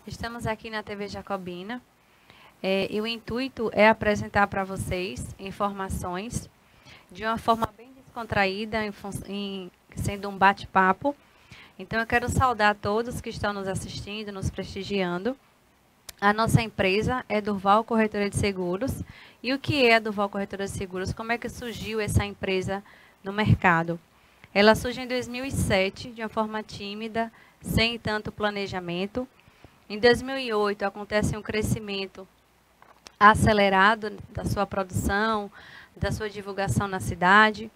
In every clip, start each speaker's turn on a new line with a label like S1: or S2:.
S1: Estamos aqui na TV Jacobina e o intuito é apresentar para vocês informações de uma forma bem descontraída, sendo um bate-papo. Então, eu quero saudar todos que estão nos assistindo, nos prestigiando. A nossa empresa é Durval Corretora de Seguros. E o que é a Durval Corretora de Seguros? Como é que surgiu essa empresa no mercado? Ela surge em 2007, de uma forma tímida, sem tanto planejamento. Em 2008, acontece um crescimento acelerado da sua produção, da sua divulgação na cidade.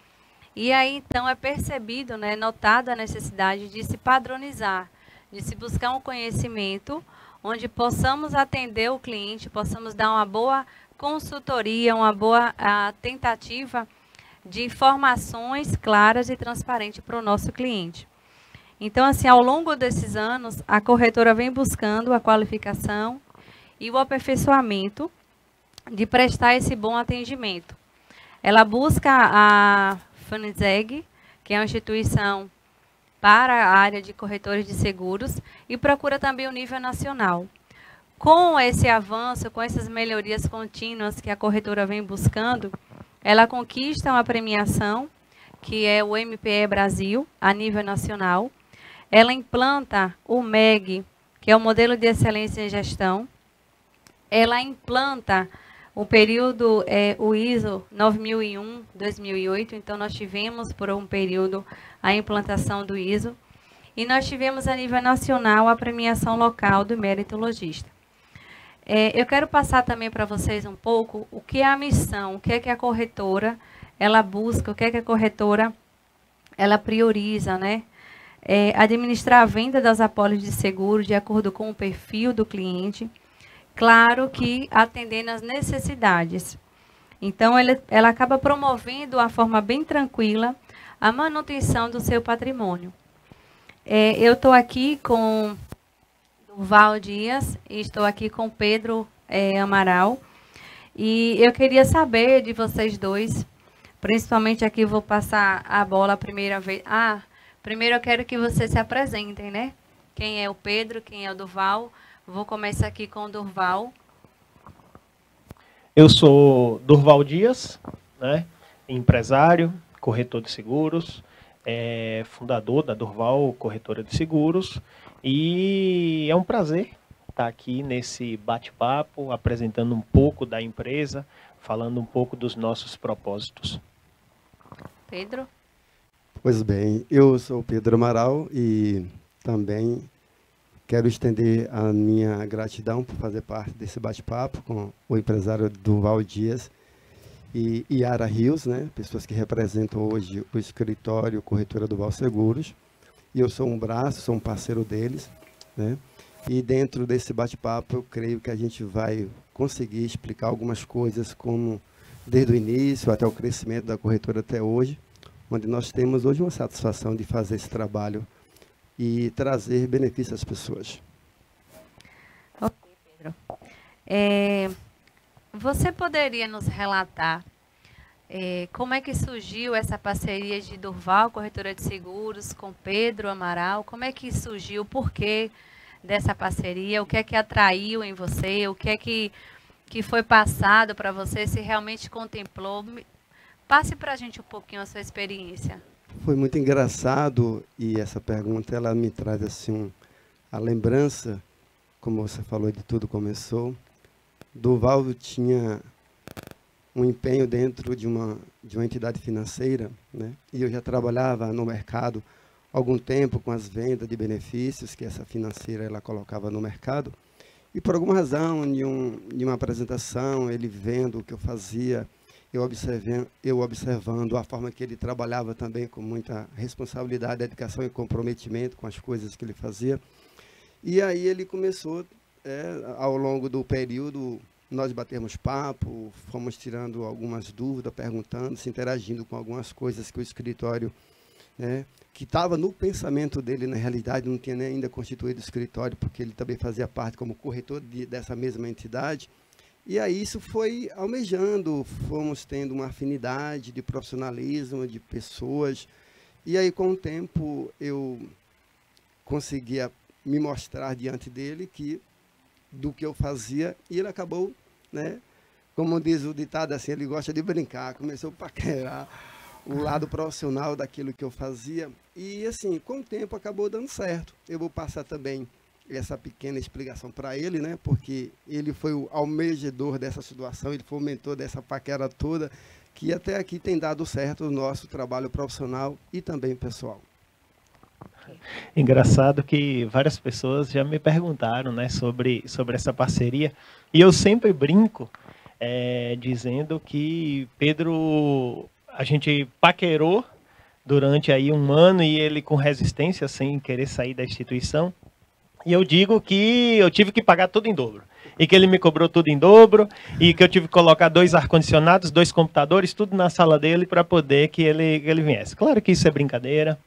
S1: E aí, então, é percebido, notada a necessidade de se padronizar, de se buscar um conhecimento onde possamos atender o cliente, possamos dar uma boa consultoria, uma boa tentativa de informações claras e transparentes para o nosso cliente. Então, assim, ao longo desses anos, a corretora vem buscando a qualificação e o aperfeiçoamento de prestar esse bom atendimento. Ela busca a FANESEG, que é uma instituição para a área de corretores de seguros, e procura também o nível nacional. Com esse avanço, com essas melhorias contínuas que a corretora vem buscando, ela conquista uma premiação, que é o MPE Brasil, a nível nacional. Ela implanta o MEG, que é o Modelo de Excelência em Gestão. Ela implanta o período, o ISO 9001-2008. Então, nós tivemos por um período a implantação do ISO. E nós tivemos a nível nacional a premiação local do mérito logista. Eu quero passar também para vocês um pouco o que é a missão, o que é que a corretora ela busca, o que é que a corretora ela prioriza, né? Administrar a venda das apólices de seguro de acordo com o perfil do cliente, claro que atendendo às necessidades. Então, ela acaba promovendo, de forma bem tranquila, a manutenção do seu patrimônio. Eu estou aqui com Durval Dias e estou aqui com Pedro Amaral. E eu queria saber de vocês dois, principalmente aqui vou passar a bola a primeira vez. Primeiro eu quero que vocês se apresentem, né? Quem é o Pedro, quem é o Durval. Vou começar aqui com o Durval.
S2: Eu sou Durval Dias, né? Empresário, corretor de seguros, fundador da Durval Corretora de Seguros. E é um prazer estar aqui nesse bate-papo, apresentando um pouco da empresa, falando um pouco dos nossos propósitos.
S1: Pedro?
S3: Pois bem, eu sou o Pedro Amaral e também quero estender a minha gratidão por fazer parte desse bate-papo com o empresário Durval Dias e Yara Rios, né? Pessoas que representam hoje o escritório Corretora Durval Seguros. E eu sou um braço, sou um parceiro deles, né? E dentro desse bate-papo eu creio que a gente vai conseguir explicar algumas coisas como desde o início até o crescimento da corretora até hoje, onde nós temos hoje uma satisfação de fazer esse trabalho e trazer benefício às pessoas.
S1: Ok, Pedro. Você poderia nos relatar como é que surgiu essa parceria de Durval, corretora de seguros, com Pedro Amaral? Como é que surgiu? O porquê dessa parceria? O que é que atraiu em você? O que é que foi passado para você? Se realmente contemplou? Passe para a gente um pouquinho a sua experiência.
S3: Foi muito engraçado e essa pergunta ela me traz assim a lembrança, como você falou, de tudo começou. Durval tinha um empenho dentro de uma entidade financeira, né? E eu já trabalhava no mercado há algum tempo com as vendas de benefícios que essa financeira ela colocava no mercado. E por alguma razão, de uma apresentação, ele vendo o que eu fazia, eu observando a forma que ele trabalhava também com muita responsabilidade, dedicação e comprometimento com as coisas que ele fazia. E aí ele começou, ao longo do período, nós batemos papo, fomos tirando algumas dúvidas, perguntando, se interagindo com algumas coisas que o escritório, que estava no pensamento dele, na realidade, não tinha nem ainda constituído o escritório, porque ele também fazia parte como corretor dessa mesma entidade. E aí isso foi almejando, fomos tendo uma afinidade de profissionalismo, de pessoas. E aí, com o tempo, eu conseguia me mostrar diante dele que do que eu fazia, e ele acabou, né, como diz o ditado assim, ele gosta de brincar, começou a paquerar o lado profissional daquilo que eu fazia, e assim, com o tempo acabou dando certo. Eu vou passar também essa pequena explicação para ele, né, porque ele foi o almejador dessa situação, ele foi o mentor dessa paquera toda, que até aqui tem dado certo o nosso trabalho profissional e também pessoal.
S2: Engraçado que várias pessoas já me perguntaram, né, sobre essa parceria, e eu sempre brinco dizendo que Pedro, a gente paquerou durante aí 1 ano e ele com resistência, sem querer sair da instituição, e eu digo que eu tive que pagar tudo em dobro. E que ele me cobrou tudo em dobro, e que eu tive que colocar 2 ar-condicionados, 2 computadores, tudo na sala dele para poder que ele viesse. Claro que isso é brincadeira.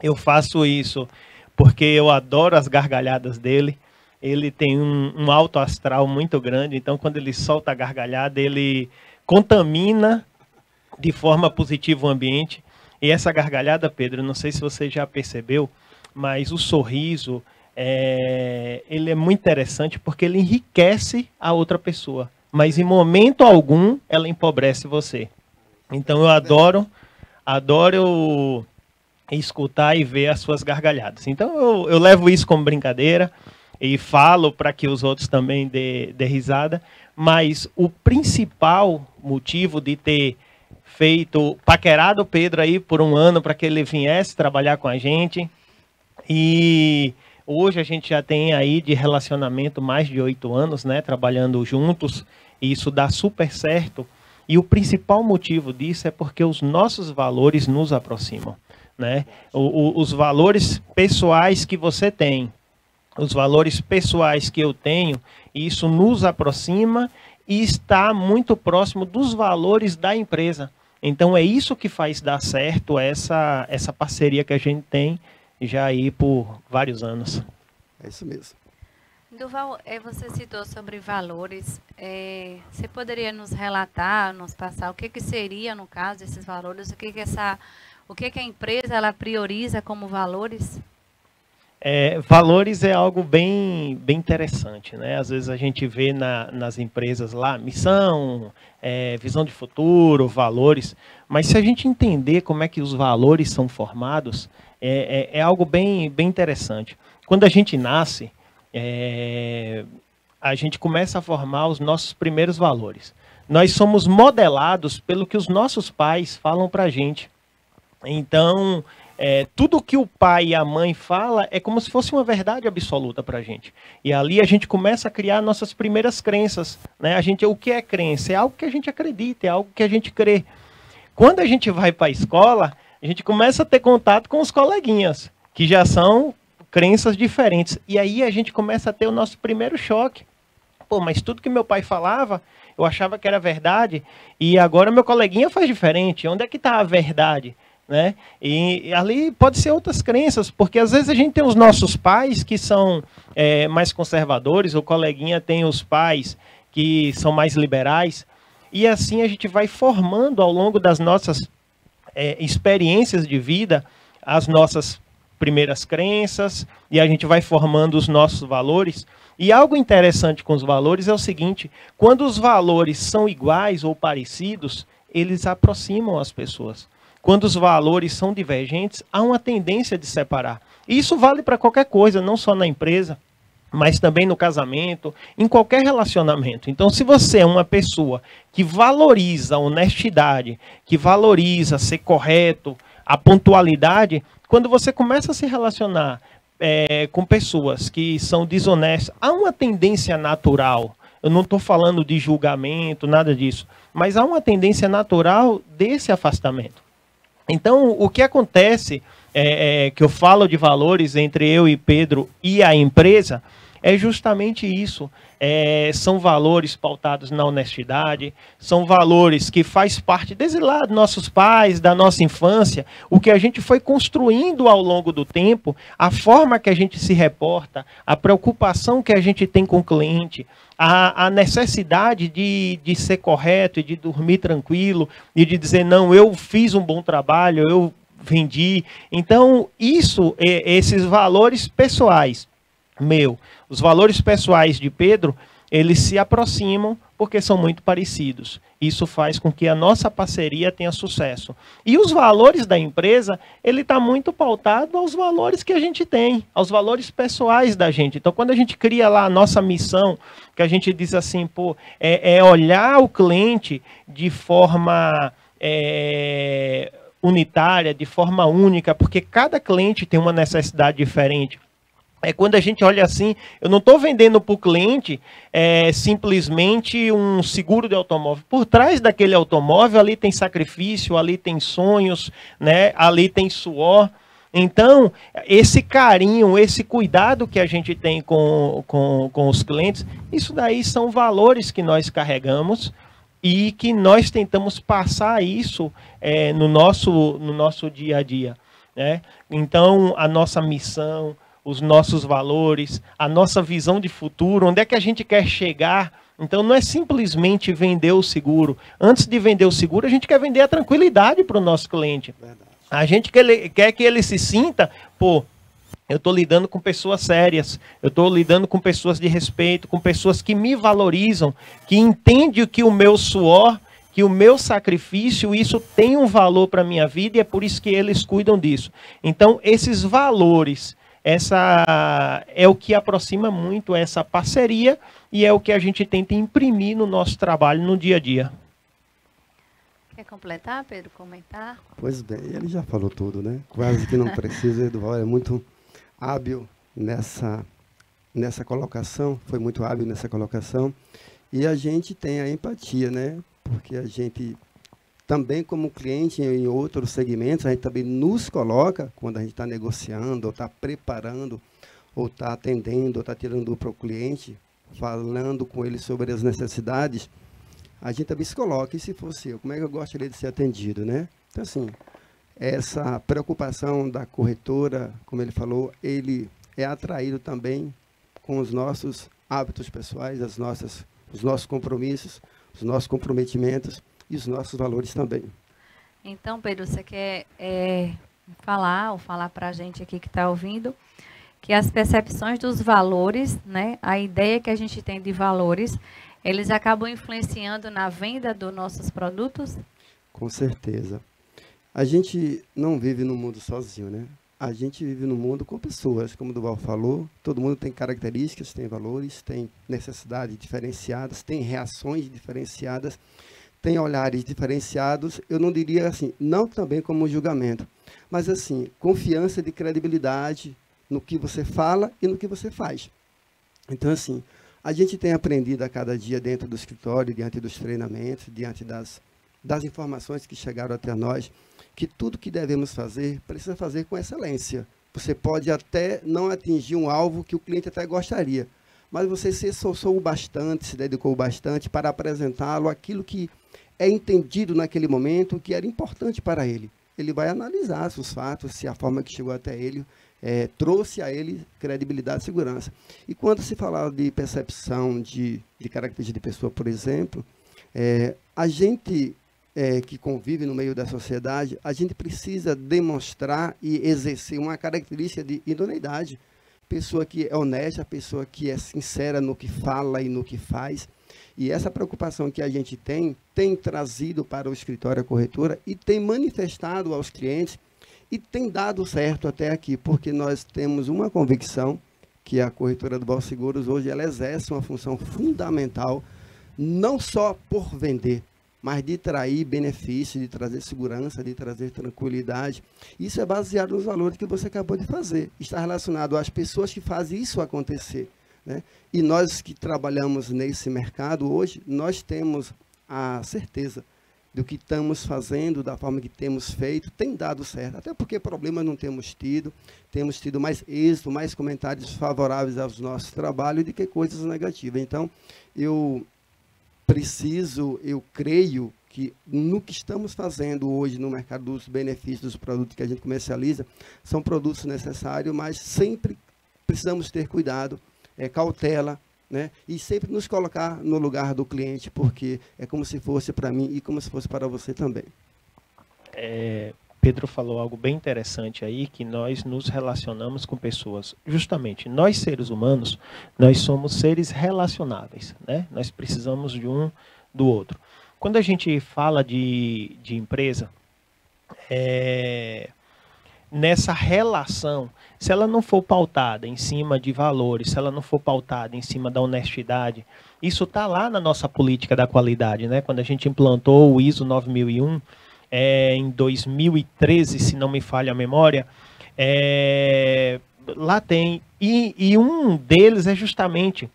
S2: Eu faço isso porque eu adoro as gargalhadas dele. Ele tem um alto astral muito grande, então quando ele solta a gargalhada, ele contamina de forma positiva o ambiente. E essa gargalhada, Pedro, não sei se você já percebeu, mas o sorriso, ele é muito interessante porque ele enriquece a outra pessoa, mas em momento algum ela empobrece você. Então eu adoro escutar e ver as suas gargalhadas. Então eu levo isso como brincadeira e falo para que os outros também dê risada, mas o principal motivo de ter paquerado o Pedro aí por 1 ano para que ele viesse trabalhar com a gente, e hoje a gente já tem aí de relacionamento mais de 8 anos, né, trabalhando juntos, e isso dá super certo. E o principal motivo disso é porque os nossos valores nos aproximam, né? Os valores pessoais que você tem, os valores pessoais que eu tenho, isso nos aproxima e está muito próximo dos valores da empresa. Então é isso que faz dar certo essa parceria que a gente tem já aí por vários anos.
S3: É isso mesmo.
S1: Durval, você citou sobre valores. Você poderia nos relatar, nos passar o que seria, no caso, esses valores? O que a empresa ela prioriza como valores?
S2: Valores é algo bem interessante, né? Às vezes a gente vê nas empresas lá, missão, visão de futuro, valores, mas se a gente entender como é que os valores são formados, é algo bem interessante. Quando a gente nasce, a gente começa a formar os nossos primeiros valores. Nós somos modelados pelo que os nossos pais falam para a gente. Então, tudo que o pai e a mãe falam é como se fosse uma verdade absoluta para a gente. E ali a gente começa a criar nossas primeiras crenças, né? O que é crença? É algo que a gente acredita, é algo que a gente crê. Quando a gente vai para a escola, a gente começa a ter contato com os coleguinhas, que já são crenças diferentes. E aí a gente começa a ter o nosso primeiro choque. Pô, mas tudo que meu pai falava, eu achava que era verdade, e agora meu coleguinha faz diferente. Onde é que está a verdade? Né? E ali pode ser outras crenças, porque às vezes a gente tem os nossos pais que são mais conservadores, o coleguinha tem os pais que são mais liberais, e assim a gente vai formando ao longo das nossas experiências de vida as nossas primeiras crenças, e a gente vai formando os nossos valores. E algo interessante com os valores é o seguinte: quando os valores são iguais ou parecidos, eles aproximam as pessoas. Quando os valores são divergentes, há uma tendência de separar. E isso vale para qualquer coisa, não só na empresa, mas também no casamento, em qualquer relacionamento. Então, se você é uma pessoa que valoriza a honestidade, que valoriza ser correto, a pontualidade, quando você começa a se relacionar com pessoas que são desonestas, há uma tendência natural. Eu não estou falando de julgamento, nada disso, mas há uma tendência natural desse afastamento. Então, o que acontece, que eu falo de valores entre eu e Pedro e a empresa, é justamente isso. São valores pautados na honestidade, são valores que faz parte desde lá dos nossos pais, da nossa infância, o que a gente foi construindo ao longo do tempo, a forma que a gente se reporta, a preocupação que a gente tem com o cliente, a necessidade de ser correto e de dormir tranquilo e de dizer, não, eu fiz um bom trabalho, eu vendi. Então, esses valores pessoais, meu. Os valores pessoais de Pedro, eles se aproximam porque são muito parecidos. Isso faz com que a nossa parceria tenha sucesso. E os valores da empresa, ele está muito pautado aos valores que a gente tem, aos valores pessoais da gente. Então, quando a gente cria lá a nossa missão, que a gente diz assim, pô, é olhar o cliente de forma unitária, de forma única, porque cada cliente tem uma necessidade diferente. Quando a gente olha assim, eu não estou vendendo para o cliente simplesmente um seguro de automóvel. Por trás daquele automóvel, ali tem sacrifício, ali tem sonhos, né? Ali tem suor. Então, esse carinho, esse cuidado que a gente tem com os clientes, isso daí são valores que nós carregamos e que nós tentamos passar isso no nosso dia a dia, né? Então, a nossa missão, os nossos valores, a nossa visão de futuro, onde é que a gente quer chegar. Então, não é simplesmente vender o seguro. Antes de vender o seguro, a gente quer vender a tranquilidade para o nosso cliente. Verdade. A gente quer que ele se sinta, pô, eu estou lidando com pessoas sérias, eu estou lidando com pessoas de respeito, com pessoas que me valorizam, que entendem que o meu suor, que o meu sacrifício, isso tem um valor para a minha vida e é por isso que eles cuidam disso. Então, esses valores, essa é o que aproxima muito essa parceria e é o que a gente tenta imprimir no nosso trabalho no dia a dia.
S1: Quer completar, Pedro? Comentar?
S3: Pois bem, ele já falou tudo, né? Quase que não precisa. Eduardo é muito hábil nessa colocação, foi muito hábil nessa colocação. E a gente tem a empatia, né? Porque a gente também, como cliente em outros segmentos, a gente também nos coloca, quando a gente está negociando, ou está preparando, ou está atendendo, ou está tirando para o cliente, falando com ele sobre as necessidades, a gente também se coloca. E se fosse eu, como é que eu gostaria de ser atendido, né? Então, assim, essa preocupação da corretora, como ele falou, ele é atraído também com os nossos hábitos pessoais, os nossos compromissos, os nossos comprometimentos, e os nossos valores também.
S1: Então, Pedro, você quer falar para a gente aqui que está ouvindo, que as percepções dos valores, né, a ideia que a gente tem de valores, eles acabam influenciando na venda dos nossos produtos?
S3: Com certeza. A gente não vive no mundo sozinho, né? A gente vive no mundo com pessoas, como o Duval falou, todo mundo tem características, tem valores, tem necessidades diferenciadas, tem reações diferenciadas, tem olhares diferenciados, eu não diria assim, não também como julgamento, mas assim, confiança de credibilidade no que você fala e no que você faz. Então, assim, a gente tem aprendido a cada dia dentro do escritório, diante dos treinamentos, diante das informações que chegaram até nós, que tudo que devemos fazer, precisa fazer com excelência. Você pode até não atingir um alvo que o cliente até gostaria, mas você se esforçou bastante, se dedicou bastante para apresentá-lo aquilo que é entendido naquele momento, que era importante para ele. Ele vai analisar os fatos, se a forma que chegou até ele trouxe a ele credibilidade e segurança. E quando se fala de percepção de característica de pessoa, por exemplo, a gente que convive no meio da sociedade, a gente precisa demonstrar e exercer uma característica de idoneidade. Pessoa que é honesta, pessoa que é sincera no que fala e no que faz. E essa preocupação que a gente tem trazido para o escritório a corretora e tem manifestado aos clientes e tem dado certo até aqui, porque nós temos uma convicção que a corretora do Val Seguros hoje ela exerce uma função fundamental, não só por vender, mas de trair benefício, de trazer segurança, de trazer tranquilidade. Isso é baseado nos valores que você acabou de fazer. Está relacionado às pessoas que fazem isso acontecer, né? E nós que trabalhamos nesse mercado hoje, nós temos a certeza do que estamos fazendo, da forma que temos feito, tem dado certo. Até porque problemas não temos tido mais êxito, mais comentários favoráveis aos nossos trabalhos do que coisas negativas. Então, eu creio que no que estamos fazendo hoje no mercado dos benefícios dos produtos que a gente comercializa, são produtos necessários, mas sempre precisamos ter cuidado, cautela, né? E sempre nos colocar no lugar do cliente, porque é como se fosse para mim e como se fosse para você também.
S2: Pedro falou algo bem interessante aí, que nós nos relacionamos com pessoas. Justamente, nós seres humanos, nós somos seres relacionáveis, né? Nós precisamos de um do outro. Quando a gente fala de empresa, nessa relação, se ela não for pautada em cima de valores, se ela não for pautada em cima da honestidade, isso está lá na nossa política da qualidade, né? Quando a gente implantou o ISO 9001, em 2013, se não me falha a memória, lá tem, e um deles é justamente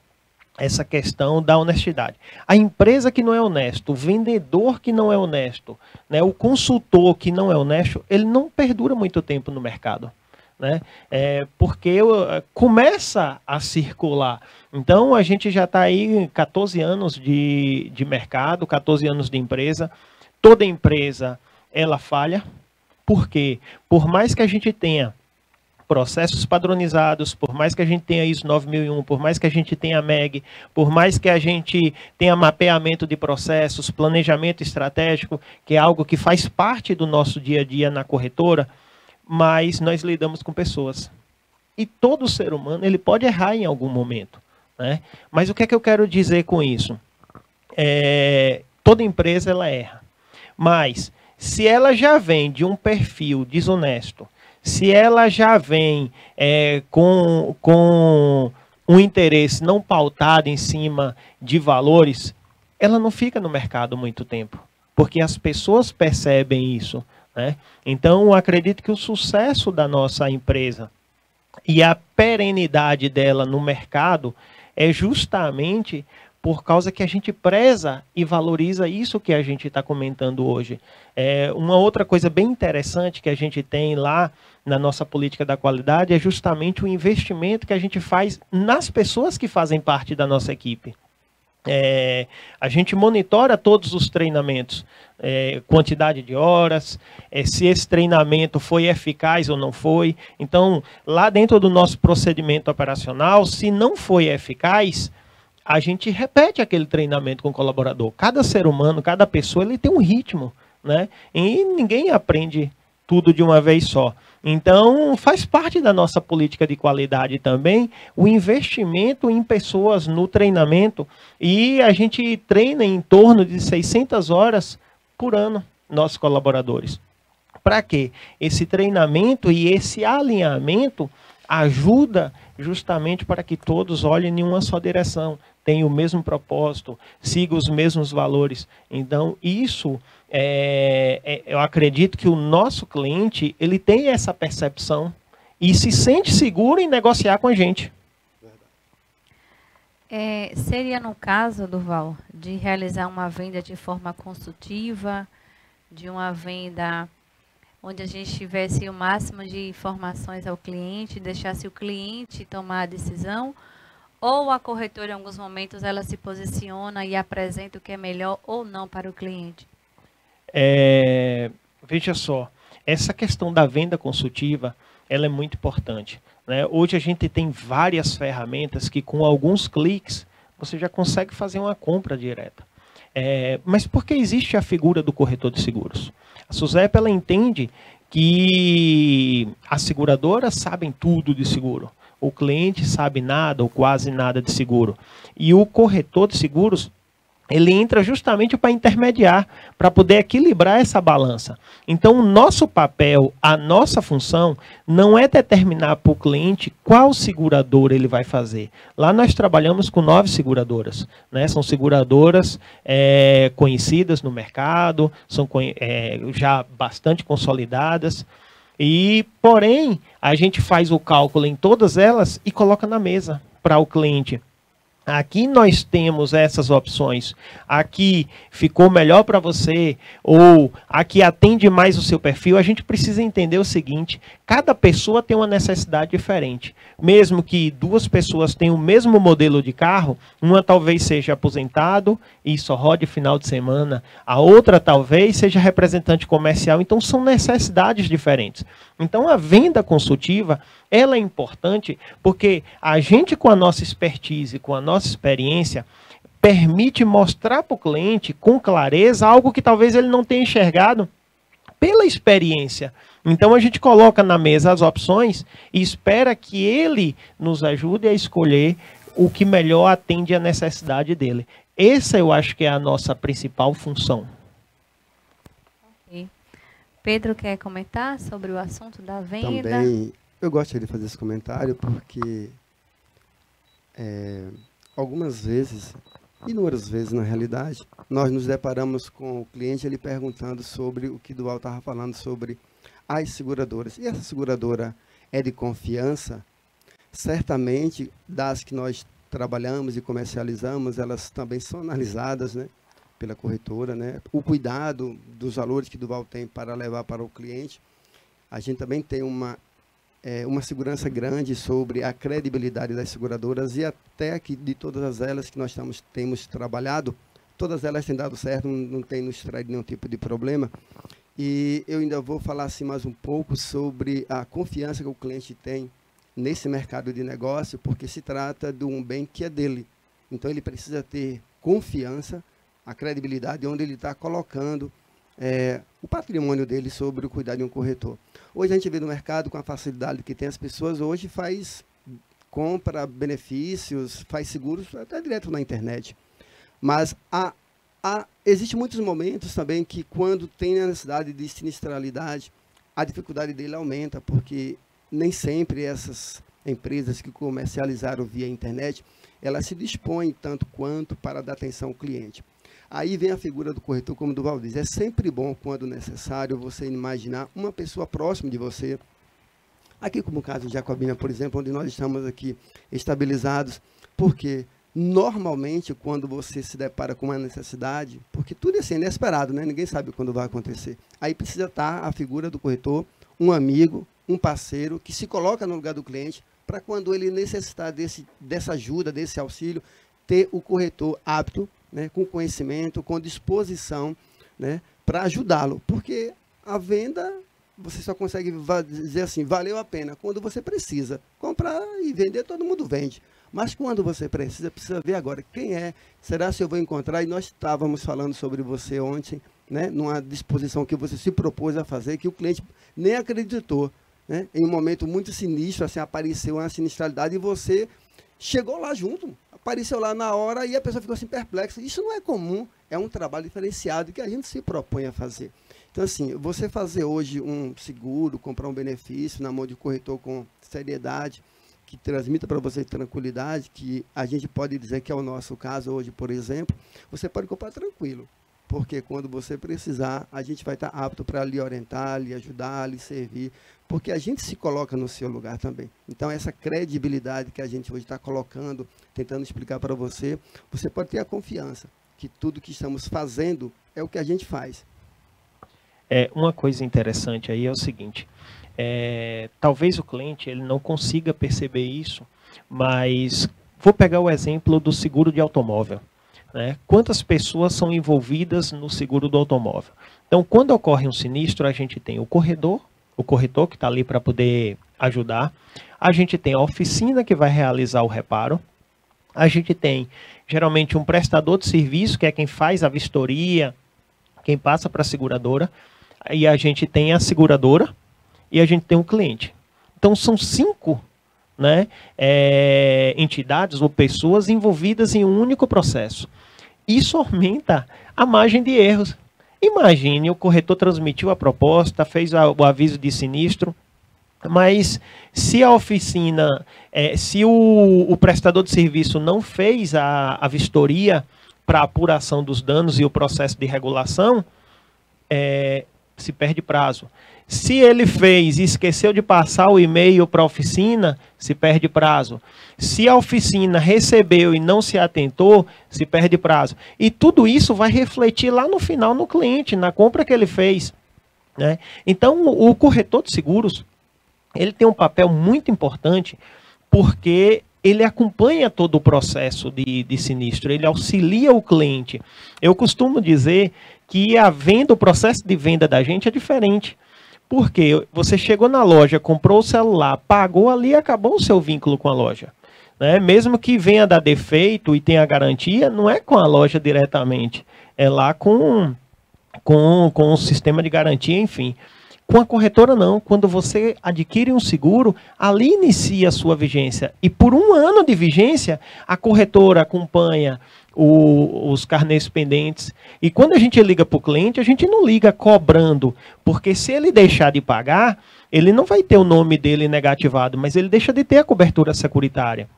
S2: essa questão da honestidade. A empresa que não é honesta, o vendedor que não é honesto, né, o consultor que não é honesto, ele não perdura muito tempo no mercado, né? Porque começa a circular. Então, a gente já está aí 14 anos de mercado, 14 anos de empresa. Toda empresa, ela falha. Por quê? Por mais que a gente tenha processos padronizados, por mais que a gente tenha ISO 9001, por mais que a gente tenha MEG, por mais que a gente tenha mapeamento de processos, planejamento estratégico, que é algo que faz parte do nosso dia a dia na corretora, mas nós lidamos com pessoas. E todo ser humano, ele pode errar em algum momento, né? Mas o que é que eu quero dizer com isso? Toda empresa, ela erra. Mas, se ela já vem de um perfil desonesto, se ela já vem com um interesse não pautado em cima de valores, ela não fica no mercado muito tempo, porque as pessoas percebem isso, né? Então, eu acredito que o sucesso da nossa empresa e a perenidade dela no mercado é justamente por causa que a gente preza e valoriza isso que a gente está comentando hoje. Uma outra coisa bem interessante que a gente tem lá na nossa política da qualidade é justamente o investimento que a gente faz nas pessoas que fazem parte da nossa equipe. A gente monitora todos os treinamentos, quantidade de horas, se esse treinamento foi eficaz ou não foi. Então, lá dentro do nosso procedimento operacional, se não foi eficaz, a gente repete aquele treinamento com o colaborador. Cada ser humano, cada pessoa, ele tem um ritmo, né? E ninguém aprende tudo de uma vez só. Então, faz parte da nossa política de qualidade também o investimento em pessoas no treinamento. E a gente treina em torno de 600 horas por ano, nossos colaboradores. Para quê? Esse treinamento e esse alinhamento ajuda justamente para que todos olhem em uma só direção, tenham o mesmo propósito, sigam os mesmos valores. Então, isso, eu acredito que o nosso cliente, ele tem essa percepção e se sente seguro em negociar com a gente.
S1: Seria no caso, Durval, de realizar uma venda de forma consultiva, de uma venda onde a gente tivesse o máximo de informações ao cliente, deixasse o cliente tomar a decisão, ou a corretora, em alguns momentos, ela se posiciona e apresenta o que é melhor ou não para o cliente?
S2: Veja só, essa questão da venda consultiva, ela é muito importante, né? Hoje a gente tem várias ferramentas que com alguns cliques você já consegue fazer uma compra direta. Mas por que existe a figura do corretor de seguros? A SUSEP, ela entende que as seguradoras sabem tudo de seguro. O cliente sabe nada ou quase nada de seguro. E o corretor de seguros, ele entra justamente para intermediar, para poder equilibrar essa balança. Então, o nosso papel, a nossa função, não é determinar para o cliente qual seguradora ele vai fazer. Lá nós trabalhamos com 9 seguradoras, né? São seguradoras conhecidas no mercado, são já bastante consolidadas. E, porém, a gente faz o cálculo em todas elas e coloca na mesa para o cliente. Aqui nós temos essas opções. Aqui ficou melhor para você, ou aqui atende mais o seu perfil. A gente precisa entender o seguinte: cada pessoa tem uma necessidade diferente. Mesmo que 2 pessoas tenham o mesmo modelo de carro, uma talvez seja aposentado e só rode final de semana, a outra talvez seja representante comercial. Então são necessidades diferentes. Então a venda consultiva, ela é importante porque a gente, com a nossa expertise, com a nossa experiência, permite mostrar para o cliente com clareza algo que talvez ele não tenha enxergado pela experiência. Então a gente coloca na mesa as opções e espera que ele nos ajude a escolher o que melhor atende à necessidade dele. Essa eu acho que é a nossa principal função.
S1: Okay. Pedro quer comentar sobre o assunto da venda?
S3: Também, eu gostaria de fazer esse comentário porque algumas vezes, inúmeras vezes na realidade, nós nos deparamos com o cliente ele perguntando sobre o que Duval estava falando sobre as seguradoras. E essa seguradora é de confiança? Certamente, das que nós trabalhamos e comercializamos, elas também são analisadas, né, pela corretora, né? O cuidado dos valores que Duval tem para levar para o cliente. A gente também tem uma segurança grande sobre a credibilidade das seguradoras e até aqui de todas elas que nós temos trabalhado, todas elas têm dado certo, não tem nos traído nenhum tipo de problema. E eu ainda vou falar assim mais um pouco sobre a confiança que o cliente tem nesse mercado de negócio, porque se trata de um bem que é dele. Então ele precisa ter confiança, a credibilidade onde ele está colocando o patrimônio dele sobre o cuidado de um corretor. Hoje a gente vê no mercado, com a facilidade que tem as pessoas, hoje compra benefícios, faz seguros até direto na internet. Mas existem muitos momentos também que quando tem a necessidade de sinistralidade, a dificuldade dele aumenta, porque nem sempre essas empresas que comercializaram via internet, elas se dispõem tanto quanto para dar atenção ao cliente. Aí vem a figura do corretor, como o Duval diz, é sempre bom, quando necessário, você imaginar uma pessoa próxima de você. Aqui, como o caso de Jacobina, por exemplo, onde nós estamos aqui estabilizados, porque normalmente, quando você se depara com uma necessidade, porque tudo é assim, inesperado, né? Ninguém sabe quando vai acontecer. Aí precisa estar a figura do corretor, um amigo, um parceiro, que se coloca no lugar do cliente, para quando ele necessitar dessa ajuda, desse auxílio, ter o corretor apto, né, com conhecimento, com disposição, né, para ajudá-lo. Porque a venda, você só consegue dizer assim, valeu a pena, quando você precisa. Comprar e vender, todo mundo vende. Mas quando você precisa ver agora quem é, será se eu vou encontrar? E nós estávamos falando sobre você ontem, né, numa disposição que você se propôs a fazer, que o cliente nem acreditou, né, em um momento muito sinistro, assim, apareceu uma sinistralidade e você chegou lá junto, apareceu lá na hora e a pessoa ficou assim perplexa. Isso não é comum, é um trabalho diferenciado que a gente se propõe a fazer. Então, assim, você fazer hoje um seguro, comprar um benefício na mão de corretor com seriedade, que transmita para você tranquilidade, que a gente pode dizer que é o nosso caso hoje, por exemplo, você pode comprar tranquilo, porque quando você precisar, a gente vai estar apto para lhe orientar, lhe ajudar, lhe servir, porque a gente se coloca no seu lugar também. Então, essa credibilidade que a gente hoje está colocando, tentando explicar para você, você pode ter a confiança que tudo que estamos fazendo é o que a gente faz.
S2: Uma coisa interessante aí é o seguinte, talvez o cliente ele não consiga perceber isso, mas vou pegar o exemplo do seguro de automóvel. Né? Quantas pessoas são envolvidas no seguro do automóvel? Então, quando ocorre um sinistro, a gente tem o corretor que está ali para poder ajudar. A gente tem a oficina que vai realizar o reparo. A gente tem, geralmente, um prestador de serviço, que é quem faz a vistoria, quem passa para a seguradora. E a gente tem a seguradora e a gente tem o cliente. Então, são 5, né, entidades ou pessoas envolvidas em um único processo. Isso aumenta a margem de erros. Imagine, o corretor transmitiu a proposta, fez o aviso de sinistro, mas se a oficina, se o prestador de serviço não fez a vistoria para apuração dos danos e o processo de regulação, se perde prazo. Se ele fez e esqueceu de passar o e-mail para a oficina, se perde prazo. Se a oficina recebeu e não se atentou, se perde prazo. E tudo isso vai refletir lá no final no cliente, na compra que ele fez. Né? Então, o corretor de seguros, ele tem um papel muito importante, porque ele acompanha todo o processo de sinistro, ele auxilia o cliente. Eu costumo dizer que o processo de venda da gente é diferente. Porque você chegou na loja, comprou o celular, pagou ali e acabou o seu vínculo com a loja. Né? Mesmo que venha dar defeito e tenha garantia, não é com a loja diretamente. É lá com com o sistema de garantia, enfim. Com a corretora, não. Quando você adquire um seguro, ali inicia a sua vigência. E por 1 ano de vigência, a corretora acompanha os carnês pendentes. E quando a gente liga para o cliente, a gente não liga cobrando. Porque se ele deixar de pagar, ele não vai ter o nome dele negativado, mas ele deixa de ter a cobertura securitária.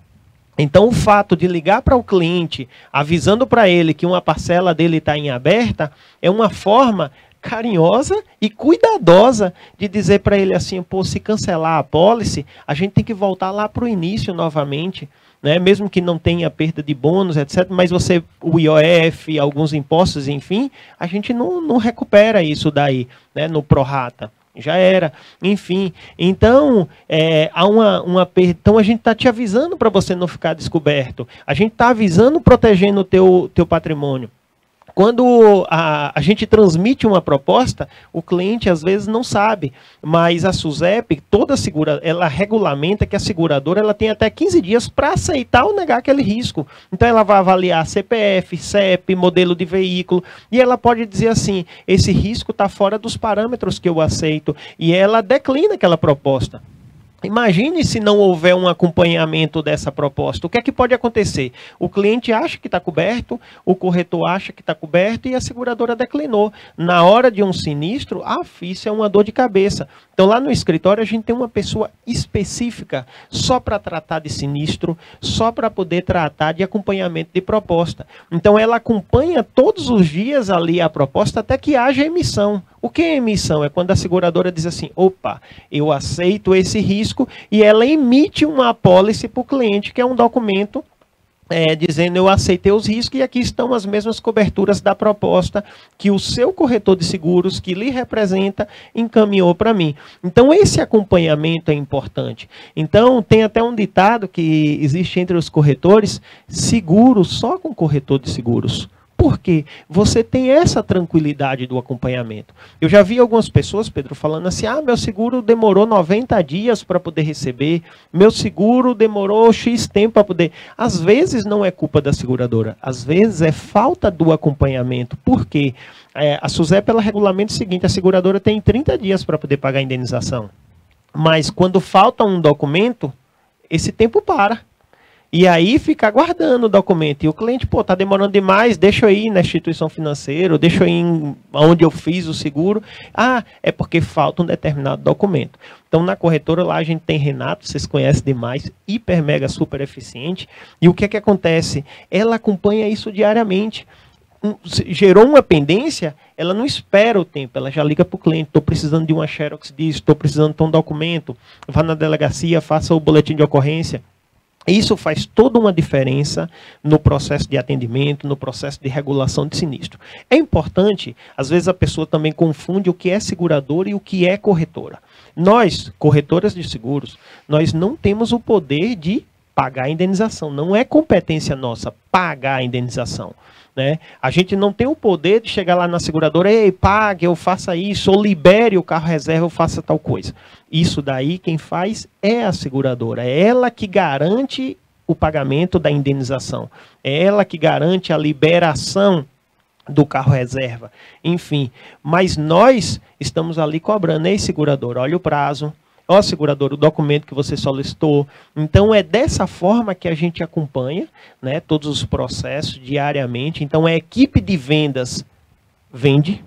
S2: Então, o fato de ligar para o cliente, avisando para ele que uma parcela dele está em aberta, é uma forma carinhosa e cuidadosa de dizer para ele assim, pô, se cancelar a pólice, a gente tem que voltar lá para o início novamente, né? Mesmo que não tenha perda de bônus, etc., mas o IOF, alguns impostos, enfim, a gente não recupera isso daí, né, no prorata. Já era, enfim. Então, há uma perda. Então, a gente está te avisando para você não ficar descoberto. A gente está avisando, protegendo o teu patrimônio. Quando a gente transmite uma proposta, o cliente às vezes não sabe, mas a SUSEP, ela regulamenta que a seguradora ela tem até 15 dias para aceitar ou negar aquele risco. Então ela vai avaliar CPF, CEP, modelo de veículo, e ela pode dizer assim, esse risco está fora dos parâmetros que eu aceito, e ela declina aquela proposta. Imagine se não houver um acompanhamento dessa proposta. O que é que pode acontecer? O cliente acha que está coberto, o corretor acha que está coberto e a seguradora declinou. Na hora de um sinistro, isso é uma dor de cabeça. Então, lá no escritório, a gente tem uma pessoa específica só para tratar de sinistro, só para poder tratar de acompanhamento de proposta. Então, ela acompanha todos os dias ali a proposta até que haja emissão. O que é emissão? É quando a seguradora diz assim, opa, eu aceito esse risco, e ela emite uma apólice para o cliente, que é um documento dizendo eu aceitei os riscos e aqui estão as mesmas coberturas da proposta que o seu corretor de seguros, que lhe representa, encaminhou para mim. Então, esse acompanhamento é importante. Então, tem até um ditado que existe entre os corretores, seguro só com corretor de seguros. Por quê? Você tem essa tranquilidade do acompanhamento. Eu já vi algumas pessoas, Pedro, falando assim, meu seguro demorou 90 dias para poder receber, meu seguro demorou X tempo para poder... Às vezes não é culpa da seguradora, às vezes é falta do acompanhamento. Por quê? A SUSEP, ela regulamenta o seguinte, a seguradora tem 30 dias para poder pagar a indenização. Mas quando falta um documento, esse tempo para. E aí fica aguardando o documento. E o cliente, está demorando demais, deixa eu ir na instituição financeira, deixa eu ir onde eu fiz o seguro. É porque falta um determinado documento. Então, na corretora lá a gente tem Renato, vocês conhecem demais, hiper, mega, super eficiente. E o que é que acontece? Ela acompanha isso diariamente. Gerou uma pendência, ela não espera o tempo, ela já liga para o cliente, estou precisando de uma xerox disso, estou precisando de um documento, vá na delegacia, faça o boletim de ocorrência. Isso faz toda uma diferença no processo de atendimento, no processo de regulação de sinistro. É importante, às vezes a pessoa também confunde o que é seguradora e o que é corretora. Nós, corretoras de seguros, nós não temos o poder de pagar a indenização. Não é competência nossa pagar a indenização, né? A gente não tem o poder de chegar lá na seguradora, ei, pague, eu faça isso, ou libere o carro reserva, eu faça tal coisa. Isso daí quem faz é a seguradora, é ela que garante o pagamento da indenização, é ela que garante a liberação do carro reserva, enfim. Mas nós estamos ali cobrando, ei, seguradora, olha o prazo, ó, segurador, o documento que você solicitou. Então, é dessa forma que a gente acompanha, né, todos os processos diariamente. Então, a equipe de vendas vende,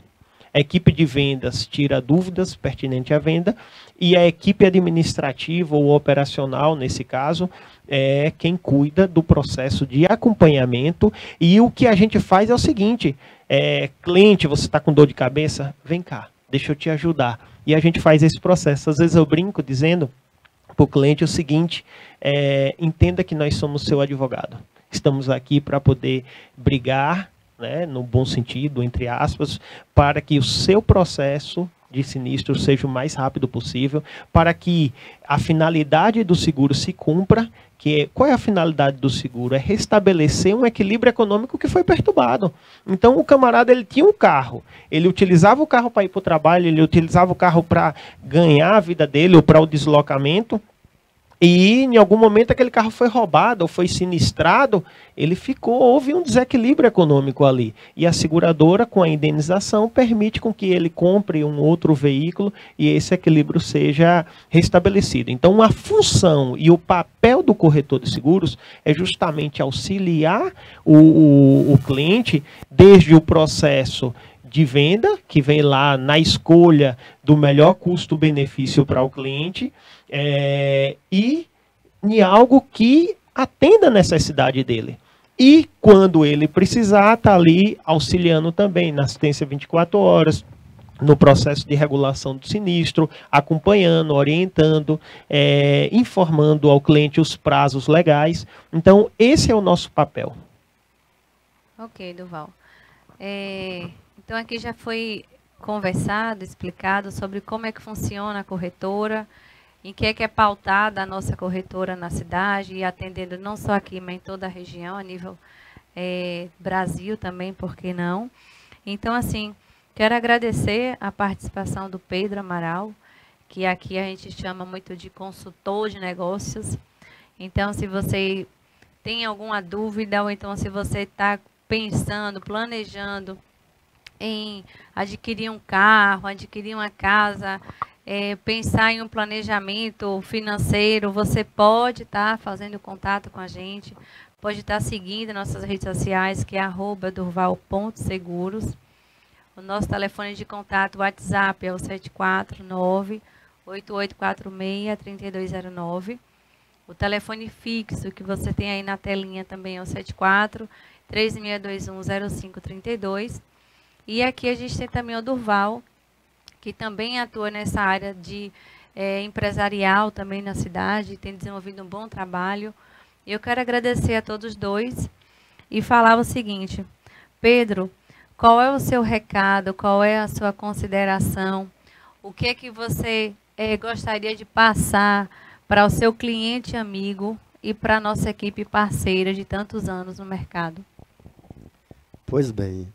S2: a equipe de vendas tira dúvidas pertinentes à venda, e a equipe administrativa ou operacional, nesse caso, é quem cuida do processo de acompanhamento. E o que a gente faz é o seguinte, cliente, você está com dor de cabeça? Vem cá, deixa eu te ajudar. E a gente faz esse processo. Às vezes eu brinco dizendo para o cliente o seguinte, entenda que nós somos seu advogado. Estamos aqui para poder brigar, né, no bom sentido, entre aspas, para que o seu processo de sinistro seja o mais rápido possível, para que a finalidade do seguro se cumpra. Qual é a finalidade do seguro? É restabelecer um equilíbrio econômico que foi perturbado. Então, o camarada, ele tinha um carro, ele utilizava o carro para ir para o trabalho, ele utilizava o carro para ganhar a vida dele ou para o deslocamento, E em algum momento aquele carro foi roubado ou foi sinistrado, houve um desequilíbrio econômico ali. E a seguradora, com a indenização, permite com que ele compre um outro veículo e esse equilíbrio seja restabelecido. Então, a função e o papel do corretor de seguros é justamente auxiliar o cliente desde o processo de venda, que vem lá na escolha do melhor custo-benefício para o cliente, e em algo que atenda a necessidade dele. E quando ele precisar, está ali auxiliando também na assistência 24 horas, no processo de regulação do sinistro, acompanhando, orientando, informando ao cliente os prazos legais. Então, esse é o nosso papel.
S1: Ok, Durval. Então, aqui já foi conversado, explicado sobre como é que funciona a corretora, em que é pautada a nossa corretora na cidade e atendendo não só aqui, mas em toda a região, a nível Brasil também, por que não? Então, assim, quero agradecer a participação do Pedro Amaral, que aqui a gente chama muito de consultor de negócios. Então, se você tem alguma dúvida, ou então se você está pensando, planejando em adquirir um carro, adquirir uma casa, pensar em um planejamento financeiro, você pode estar fazendo contato com a gente, pode estar seguindo nossas redes sociais, que é @durval.seguros. O nosso telefone de contato, WhatsApp, é o 749-8846-3209. O telefone fixo que você tem aí na telinha também é o 74-3621-0532. E aqui a gente tem também o Durval, que também atua nessa área de empresarial também na cidade, tem desenvolvido um bom trabalho. Eu quero agradecer a todos dois e falar o seguinte: Pedro, qual é o seu recado, qual é a sua consideração, o que é que você gostaria de passar para o seu cliente amigo e para a nossa equipe parceira de tantos anos no mercado?
S3: Pois bem,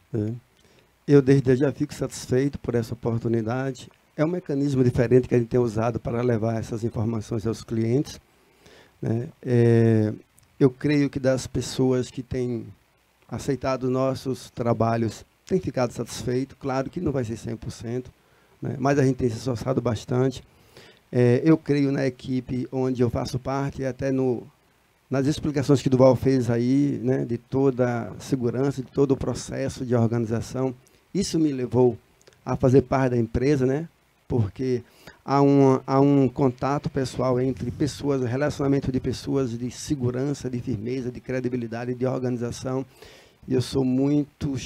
S3: eu desde já fico satisfeito por essa oportunidade. É um mecanismo diferente que a gente tem usado para levar essas informações aos clientes, né? Eu creio que das pessoas que têm aceitado nossos trabalhos, têm ficado satisfeito. Claro que não vai ser 100%, né? Mas a gente tem se esforçado bastante. Eu creio na equipe onde eu faço parte, e até nas explicações que o Durval fez aí, né, de toda a segurança, de todo o processo de organização. Isso me levou a fazer parte da empresa, né? Porque há um contato pessoal entre pessoas, relacionamento de pessoas, de segurança, de firmeza, de credibilidade, de organização. E eu sou muito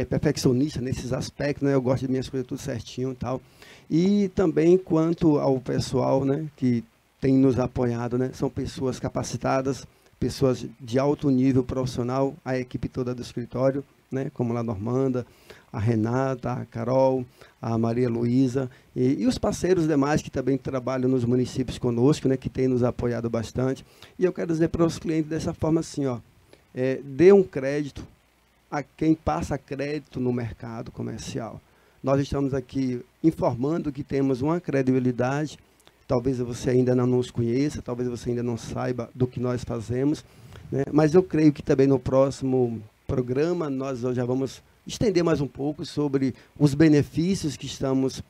S3: perfeccionista nesses aspectos, né? Eu gosto de minhas coisas tudo certinho e tal. E também quanto ao pessoal, né, que tem nos apoiado, né? São pessoas capacitadas, pessoas de alto nível profissional, a equipe toda do escritório, né, como a Normanda, a Renata, a Carol, a Maria Luísa e os parceiros demais que também trabalham nos municípios conosco, né, que têm nos apoiado bastante. E eu quero dizer para os clientes dessa forma assim, dê um crédito a quem passa crédito no mercado comercial. Nós estamos aqui informando que temos uma credibilidade. Talvez você ainda não nos conheça, talvez você ainda não saiba do que nós fazemos, né? Mas eu creio que também no próximo programa nós já vamos estender mais um pouco sobre os benefícios que estamos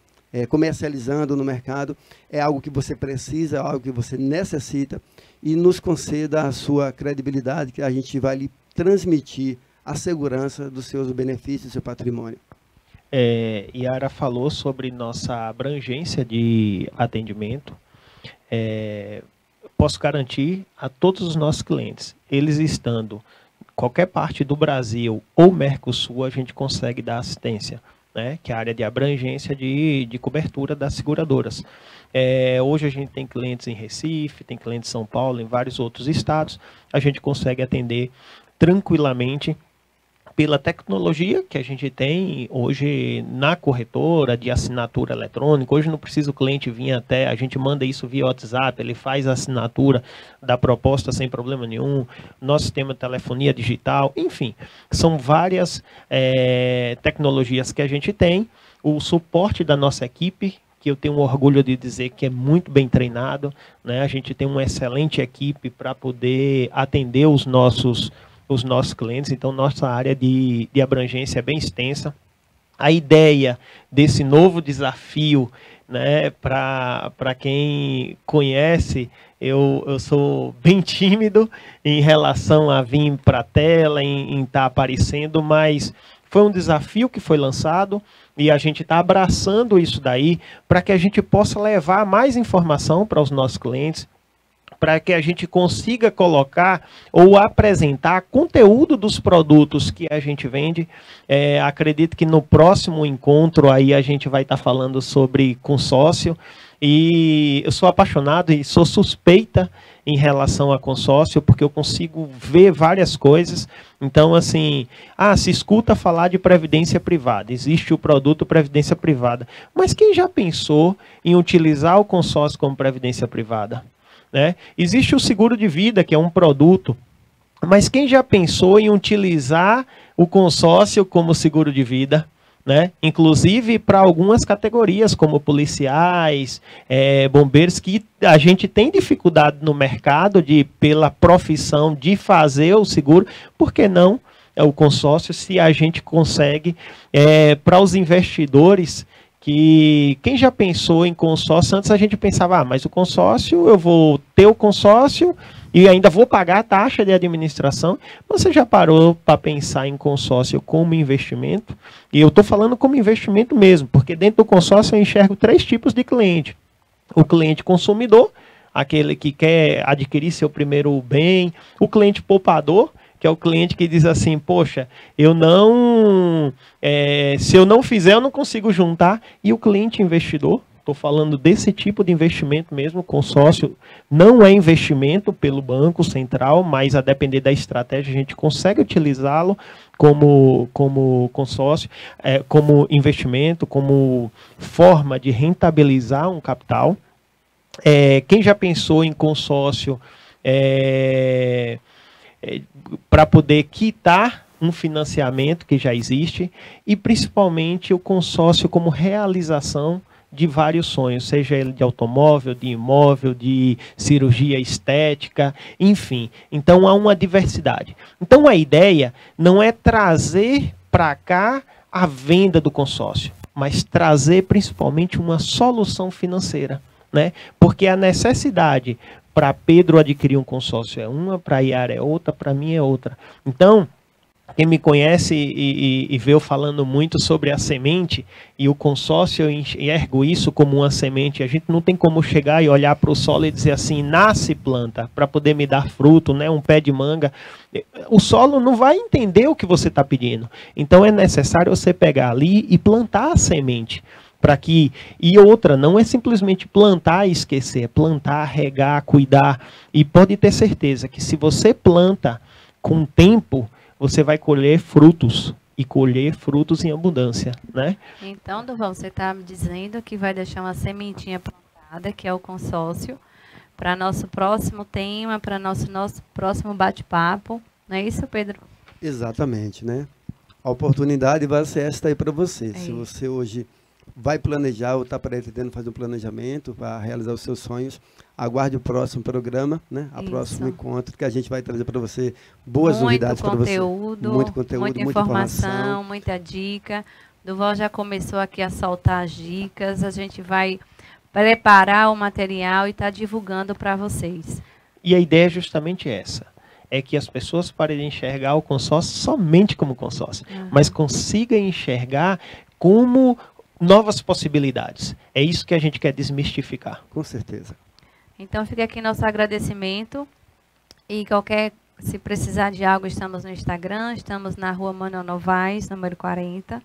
S3: comercializando no mercado. É algo que você precisa, é algo que você necessita, e nos conceda a sua credibilidade, que a gente vai lhe transmitir a segurança dos seus benefícios e seu patrimônio.
S2: Yara falou sobre nossa abrangência de atendimento. Posso garantir a todos os nossos clientes, eles estando em qualquer parte do Brasil ou Mercosul, a gente consegue dar assistência, né? Que é a área de abrangência de cobertura das seguradoras. Hoje a gente tem clientes em Recife, tem clientes em São Paulo, em vários outros estados. A gente consegue atender tranquilamente pela tecnologia que a gente tem hoje na corretora de assinatura eletrônica. Hoje não precisa o cliente vir até, a gente manda isso via WhatsApp, ele faz a assinatura da proposta sem problema nenhum. Nosso sistema de telefonia digital, enfim, são várias tecnologias que a gente tem. O suporte da nossa equipe que eu tenho orgulho de dizer que é muito bem treinado, né? A gente tem uma excelente equipe para poder atender os nossos clientes, então nossa área de abrangência é bem extensa. A ideia desse novo desafio, né, para quem conhece, eu sou bem tímido em relação a vir para a tela, em estar aparecendo, mas foi um desafio que foi lançado e a gente está abraçando isso daí para que a gente possa levar mais informação para os nossos clientes, para que a gente consiga colocar ou apresentar conteúdo dos produtos que a gente vende. Acredito que no próximo encontro aí a gente vai estar falando sobre consórcio. E eu sou apaixonado e sou suspeita em relação a consórcio, porque eu consigo ver várias coisas. Então, assim, se escuta falar de previdência privada, existe o produto previdência privada. Mas quem já pensou em utilizar o consórcio como previdência privada? Né? Existe o seguro de vida, que é um produto, mas quem já pensou em utilizar o consórcio como seguro de vida? Né? Inclusive para algumas categorias, como policiais, bombeiros, que a gente tem dificuldade no mercado, pela profissão, de fazer o seguro. Por que não o consórcio, se a gente consegue, para os investidores, que quem já pensou em consórcio, antes a gente pensava, mas o consórcio, eu vou ter o consórcio e ainda vou pagar a taxa de administração. Você já parou para pensar em consórcio como investimento? E eu estou falando como investimento mesmo, porque dentro do consórcio eu enxergo 3 tipos de cliente. O cliente consumidor, aquele que quer adquirir seu primeiro bem. O cliente poupador, que é o cliente que diz assim, poxa, se eu não fizer, eu não consigo juntar. E o cliente investidor, estou falando desse tipo de investimento mesmo, consórcio não é investimento pelo Banco Central, mas a depender da estratégia, a gente consegue utilizá-lo como consórcio, como investimento, como forma de rentabilizar um capital. Quem já pensou em consórcio para poder quitar um financiamento que já existe, e principalmente o consórcio como realização de vários sonhos, seja ele de automóvel, de imóvel, de cirurgia estética, enfim. Então há uma diversidade. Então a ideia não é trazer para cá a venda do consórcio, mas trazer principalmente uma solução financeira, né? Porque a necessidade para Pedro adquirir um consórcio é uma, para Yara é outra, para mim é outra. Então, quem me conhece e vê eu falando muito sobre a semente e o consórcio, eu enxergo isso como uma semente. A gente não tem como chegar e olhar para o solo e dizer assim, nasce planta, para poder me dar fruto, né? Um pé de manga. O solo não vai entender o que você está pedindo. Então é necessário você pegar ali e plantar a semente. E outra, não é simplesmente plantar e esquecer, é plantar, regar, cuidar. E pode ter certeza que se você planta com tempo, você vai colher frutos, e colher frutos em abundância, né?
S1: Então, Durval, você está me dizendo que vai deixar uma sementinha plantada, que é o consórcio, para nosso próximo tema, para nosso próximo bate-papo. Não é isso, Pedro?
S3: Exatamente, né? A oportunidade vai ser esta aí para você. Se
S1: isso.
S3: você hoje vai planejar ou está pretendendo fazer um planejamento para realizar os seus sonhos, aguarde o próximo programa, né? O próximo encontro, que a gente vai trazer para você boas novidades para você. Muito conteúdo,
S1: muita informação, muita dica. Durval já começou aqui a soltar as dicas. A gente vai preparar o material e está divulgando para vocês.
S2: E a ideia é justamente essa. É que as pessoas parem de enxergar o consórcio somente como consórcio, mas consigam enxergar como novas possibilidades. É isso que a gente quer desmistificar.
S3: Com certeza.
S1: Então fica aqui nosso agradecimento. E se precisar de algo, estamos no Instagram, estamos na Rua Manuel Novaes, número 40.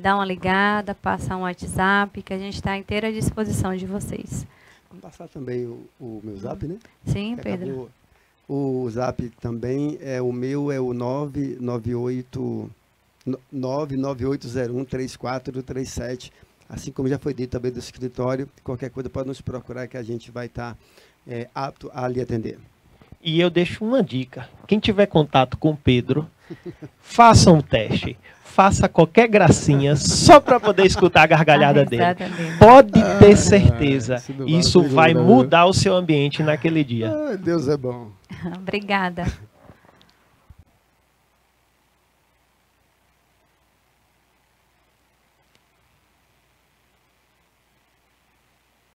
S1: Dá uma ligada, passa um WhatsApp, que a gente está à inteira disposição de vocês.
S3: Vamos passar também o meu zap, né?
S1: Sim, Pedro.
S3: O zap também, o meu é o 99801-3437, assim como já foi dito também do escritório. Qualquer coisa pode nos procurar que a gente vai estar apto a lhe atender.
S2: E eu deixo uma dica. Quem tiver contato com o Pedro, Façam um teste. Faça qualquer gracinha só para poder escutar a gargalhada dele.
S1: Exatamente.
S2: Pode ter certeza,
S3: esse do
S2: isso
S3: Vasco
S2: vai
S3: segura,
S2: mudar o seu ambiente naquele dia.
S3: Deus é bom.
S1: Obrigada.